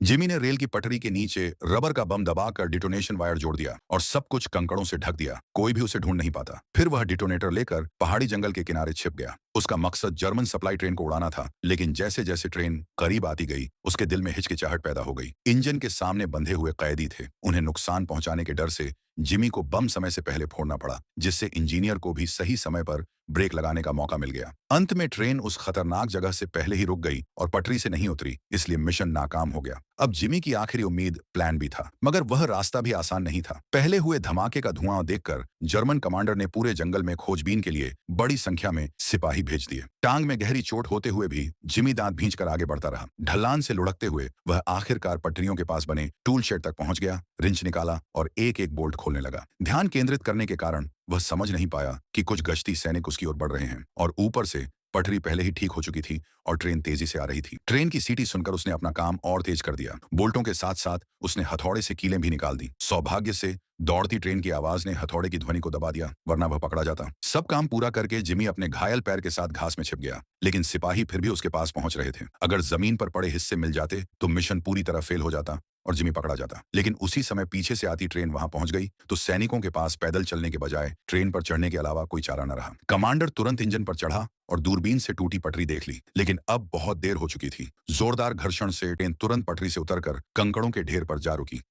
Jimmy ने rail की पटरी के नीचे रबर का बम दबाकर डिटोनेशन वायर जोड़ दिया और सब कुछ कंकड़ों से ढक दिया। कोई भी उसे ढूंढ नहीं पाता। फिर वह डिटोनेटर लेकर पहाड़ी जंगल के किनारे छिप गया। उसका मकसद जर्मन सप्लाई ट्रेन को उड़ाना था, लेकिन जैसे जैसे ट्रेन करीब आती गई उसके दिल में हिचकिचाहट पैदा हो गई। इंजन के सामने बंधे हुए कैदी थे। उन्हें नुकसान पहुंचाने के डर से जिमी को बम समय से पहले फोड़ना पड़ा, जिससे इंजीनियर को भी सही समय पर ब्रेक लगाने का मौका मिल गया। अंत में ट्रेन उस खतरनाक जगह से पहले ही रुक गई और पटरी से नहीं उतरी, इसलिए मिशन नाकाम हो गया। अब जिमी की आखिरी उम्मीद प्लान बी था, मगर वह रास्ता भी आसान नहीं था। पहले हुए धमाके का धुआं देखकर जर्मन कमांडर ने पूरे जंगल में खोजबीन के लिए बड़ी संख्या में सिपाही भेज दिए। टांग में गहरी चोट होते हुए भी जिमी दांत भींचकर आगे बढ़ता रहा। ढलान से लुढ़कते हुए वह आखिरकार पटरियों के पास बने टूल शेड तक पहुंच गया, रिंच निकाला और एक एक बोल्ट खोलने लगा। ध्यान केंद्रित करने के कारण वह समझ नहीं पाया कि कुछ गश्ती सैनिक उसकी ओर बढ़ रहे हैं और ऊपर से पटरी पहले ही ठीक हो चुकी थी और ट्रेन तेजी से आ रही थी। ट्रेन की सीटी सुनकर उसने अपना काम और तेज कर दिया। बोल्टों के साथ साथ उसने हथौड़े से कीलें भी निकाल दी। सौभाग्य से दौड़ती ट्रेन की आवाज ने हथौड़े की ध्वनि को दबा दिया, वरना वह पकड़ा जाता। सब काम पूरा करके जिमी अपने घायल पैर के साथ घास में छिप गया, लेकिन सिपाही फिर भी उसके पास पहुंच रहे थे। अगर जमीन पर पड़े हिस्से मिल जाते तो मिशन पूरी तरह फेल हो जाता और जिमी पकड़ा जाता। लेकिन उसी समय पीछे से आती ट्रेन वहां पहुंच गई तो सैनिकों के पास पैदल चलने के बजाय ट्रेन पर चढ़ने के अलावा कोई चारा न रहा। कमांडर तुरंत इंजन पर चढ़ा और दूरबीन से टूटी पटरी देख ली, लेकिन अब बहुत देर हो चुकी थी। जोरदार घर्षण से ट्रेन तुरंत पटरी से उतरकर कंकड़ों के ढेर पर जा रुकी।